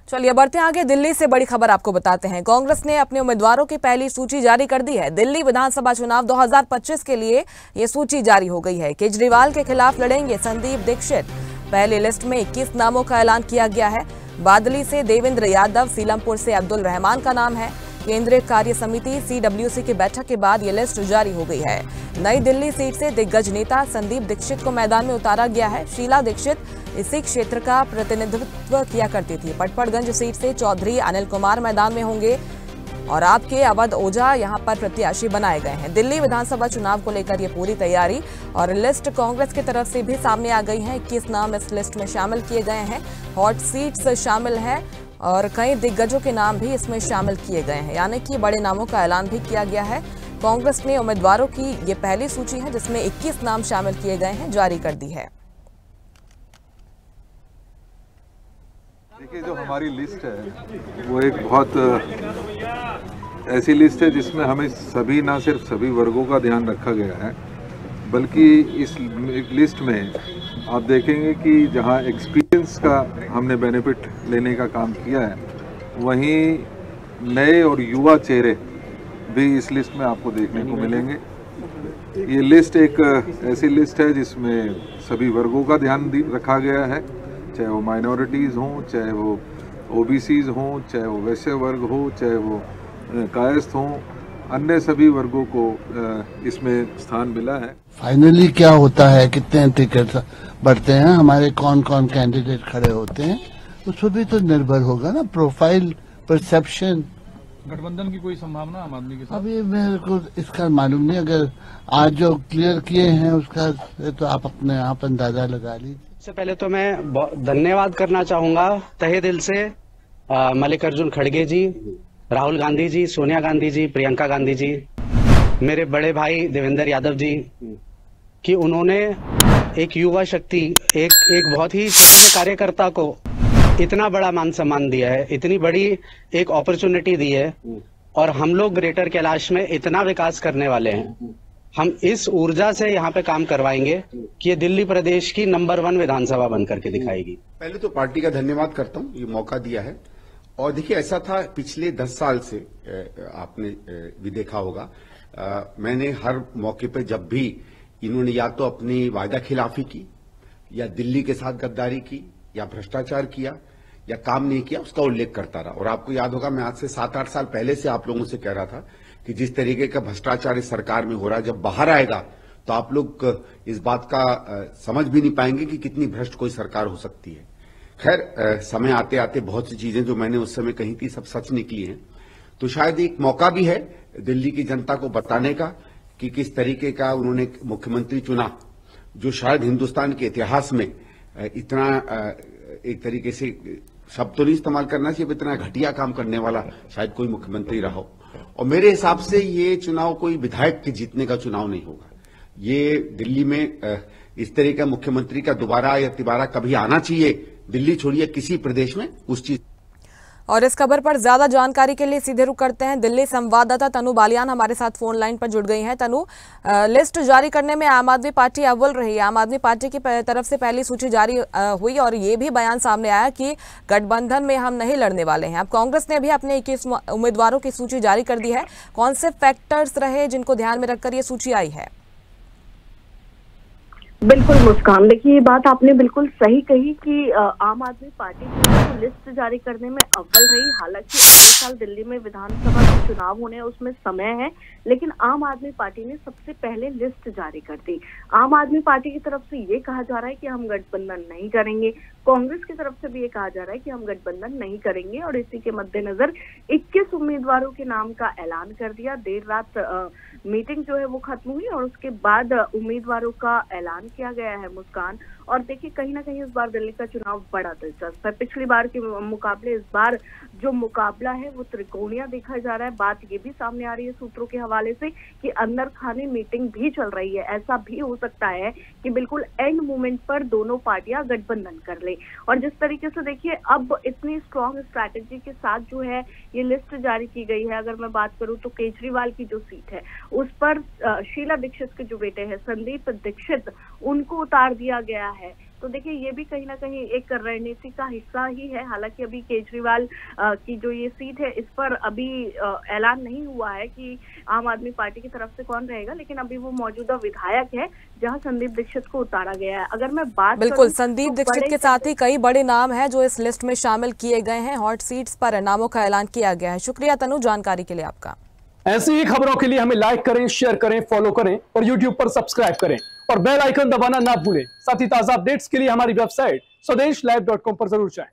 चलिए बढ़ते हैं आगे। दिल्ली से बड़ी खबर आपको बताते हैं। कांग्रेस ने अपने उम्मीदवारों की पहली सूची जारी कर दी है। दिल्ली विधानसभा चुनाव 2025 के लिए ये सूची जारी हो गई है। केजरीवाल के खिलाफ लड़ेंगे संदीप दीक्षित। पहली लिस्ट में 21 नामों का ऐलान किया गया है। बादली से देवेंद्र यादव, सीलमपुर से अब्दुल रहमान का नाम है। केंद्रीय कार्य समिति CWC की बैठक के बाद ये लिस्ट जारी हो गई है। नई दिल्ली सीट से दिग्गज नेता संदीप दीक्षित को मैदान में उतारा गया है। शीला दीक्षित इसी क्षेत्र का प्रतिनिधित्व किया करती थी। पटपड़गंज सीट से चौधरी अनिल कुमार मैदान में होंगे और आपके अवध ओझा यहां पर प्रत्याशी बनाए गए हैं। दिल्ली विधानसभा चुनाव को लेकर ये पूरी तैयारी और लिस्ट कांग्रेस की तरफ से भी सामने आ गई है। 21 नाम इस लिस्ट में शामिल किए गए हैं। हॉट सीट्स शामिल है और कई दिग्गजों के नाम भी इसमें शामिल किए गए हैं, यानी कि बड़े नामों का ऐलान भी किया गया है। कांग्रेस ने उम्मीदवारों की ये पहली सूची है जिसमें 21 नाम शामिल किए गए हैं, जारी कर दी है। देखिए, जो हमारी लिस्ट है वो एक बहुत ऐसी लिस्ट है जिसमें हमें सभी, ना सिर्फ सभी वर्गों का ध्यान रखा गया है, बल्कि इस लिस्ट में आप देखेंगे कि जहां एक्सपीरियंस का हमने बेनिफिट लेने का काम किया है, वहीं नए और युवा चेहरे भी इस लिस्ट में आपको देखने को मिलेंगे। ये लिस्ट एक ऐसी लिस्ट है जिसमें सभी वर्गों का ध्यान रखा गया है, चाहे वो माइनॉरिटीज़ हों, चाहे वो OBCs हों, चाहे वो वैश्य वर्ग हो, चाहे वो कायस्थ हों, अन्य सभी वर्गों को इसमें स्थान मिला है। फाइनली क्या होता है, कितने टिकट बढ़ते हैं, हमारे कौन कौन कैंडिडेट खड़े होते हैं, उस पर भी तो निर्भर होगा ना। Profile, perception. गठबंधन की कोई संभावना आम आदमी के साथ? अभी मेरे को इसका मालूम नहीं। अगर आज जो क्लियर किए हैं उसका तो आप अपने आप अंदाजा लगा लीजिए। सबसे पहले तो मैं धन्यवाद करना चाहूंगा तहे दिल से मल्लिकार्जुन खड़गे जी, राहुल गांधी जी, सोनिया गांधी जी, प्रियंका गांधी जी, मेरे बड़े भाई देवेंद्र यादव जी, कि उन्होंने एक युवा शक्ति, एक बहुत ही सक्रिय कार्यकर्ता को इतना बड़ा मान सम्मान दिया है, इतनी बड़ी एक अपॉर्चुनिटी दी है, और हम लोग ग्रेटर कैलाश में इतना विकास करने वाले हैं। हम इस ऊर्जा से यहाँ पे काम करवाएंगे कि ये दिल्ली प्रदेश की नंबर 1 विधानसभा बन करके दिखाएगी। पहले तो पार्टी का धन्यवाद करता हूँ, ये मौका दिया है। और देखिए, ऐसा था पिछले 10 साल से, आपने भी देखा होगा, मैंने हर मौके पे जब भी इन्होंने या तो अपनी वायदा खिलाफी की, या दिल्ली के साथ गद्दारी की, या भ्रष्टाचार किया, या काम नहीं किया, उसका उल्लेख करता रहा। और आपको याद होगा, मैं आज से 7-8 साल पहले से आप लोगों से कह रहा था कि जिस तरीके का भ्रष्टाचार इस सरकार में हो रहा है, जब बाहर आएगा तो आप लोग इस बात का समझ भी नहीं पाएंगे कि कितनी भ्रष्ट कोई सरकार हो सकती है। खैर, समय आते आते बहुत सी चीजें जो मैंने उस समय कही थी सब सच निकली हैं। तो शायद एक मौका भी है दिल्ली की जनता को बताने का कि किस तरीके का उन्होंने मुख्यमंत्री चुना, जो शायद हिंदुस्तान के इतिहास में इतना एक तरीके से शब्द तो नहीं इस्तेमाल करना चाहिए, इतना घटिया काम करने वाला शायद कोई मुख्यमंत्री रहा हो। और मेरे हिसाब से ये चुनाव कोई विधायक के जीतने का चुनाव नहीं होगा। ये दिल्ली में इस तरह का मुख्यमंत्री का दोबारा या तिबारा कभी आना चाहिए, दिल्ली छोड़िए किसी प्रदेश में, उस चीज। और इस खबर पर ज्यादा जानकारी के लिए सीधे रुख करते हैं। दिल्ली संवाददाता तनु बालियान हमारे साथ फोन लाइन पर जुड़ गई हैं। तनु, लिस्ट जारी करने में आम आदमी पार्टी अव्वल रही। आम आदमी पार्टी की तरफ से पहली सूची जारी हुई और ये भी बयान सामने आया कि गठबंधन में हम नहीं लड़ने वाले हैं। अब कांग्रेस ने भी अपने 21 उम्मीदवारों की सूची जारी कर दी है। कौन से फैक्टर्स रहे जिनको ध्यान में रखकर ये सूची आई है? बिल्कुल मुस्कान, देखिए ये बात आपने बिल्कुल सही कही कि आम आदमी पार्टी जो है वो लिस्ट जारी करने में अव्वल रही। हालांकि अगले साल दिल्ली में विधानसभा के चुनाव होने हैं, उसमें समय है, लेकिन आम आदमी पार्टी ने सबसे पहले लिस्ट जारी कर दी। आम आदमी पार्टी की तरफ से ये कहा जा रहा है कि हम गठबंधन नहीं करेंगे, कांग्रेस की तरफ से भी ये कहा जा रहा है कि हम गठबंधन नहीं करेंगे। और इसी के मद्देनजर 21 उम्मीदवारों के नाम का ऐलान कर दिया। देर रात मीटिंग जो है वो खत्म हुई और उसके बाद उम्मीदवारों का ऐलान किया गया है मुस्कान। और देखिए, कहीं ना कहीं इस बार दिल्ली का चुनाव बड़ा दिलचस्प है। पिछली बार के मुकाबले इस बार जो मुकाबला है वो त्रिकोणीय देखा जा रहा है। बात ये भी सामने आ रही है सूत्रों के हवाले से कि अंदर खाने मीटिंग भी चल रही है। ऐसा भी हो सकता है कि बिल्कुल एंड मोमेंट पर दोनों पार्टियां गठबंधन कर ले। और जिस तरीके से देखिए, अब इतनी स्ट्रॉन्ग स्ट्रैटेजी के साथ जो है ये लिस्ट जारी की गई है। अगर मैं बात करूं तो केजरीवाल की जो सीट है उस पर शीला दीक्षित के जो बेटे हैं संदीप दीक्षित, उनको उतार दिया गया है। तो देखिए ये भी कहीं ना कहीं एक रणनीति का हिस्सा ही है। हालांकि अभी केजरीवाल की जो ये सीट है इस पर अभी ऐलान नहीं हुआ है कि आम आदमी पार्टी की तरफ से कौन रहेगा, लेकिन अभी वो मौजूदा विधायक है जहां संदीप दीक्षित को उतारा गया है। अगर मैं बात बिल्कुल, संदीप दीक्षित के साथ ही कई बड़े नाम हैं जो इस लिस्ट में शामिल किए गए हैं। हॉट सीट्स पर नामों का ऐलान किया गया है। शुक्रिया तनु जानकारी के लिए आपका। ऐसी ही खबरों के लिए हमें लाइक करें, शेयर करें, फॉलो करें और YouTube पर सब्सक्राइब करें और बेल आइकन दबाना ना भूलें। साथ ही ताजा अपडेट्स के लिए हमारी वेबसाइट swdeshlive.com पर जरूर जाएं।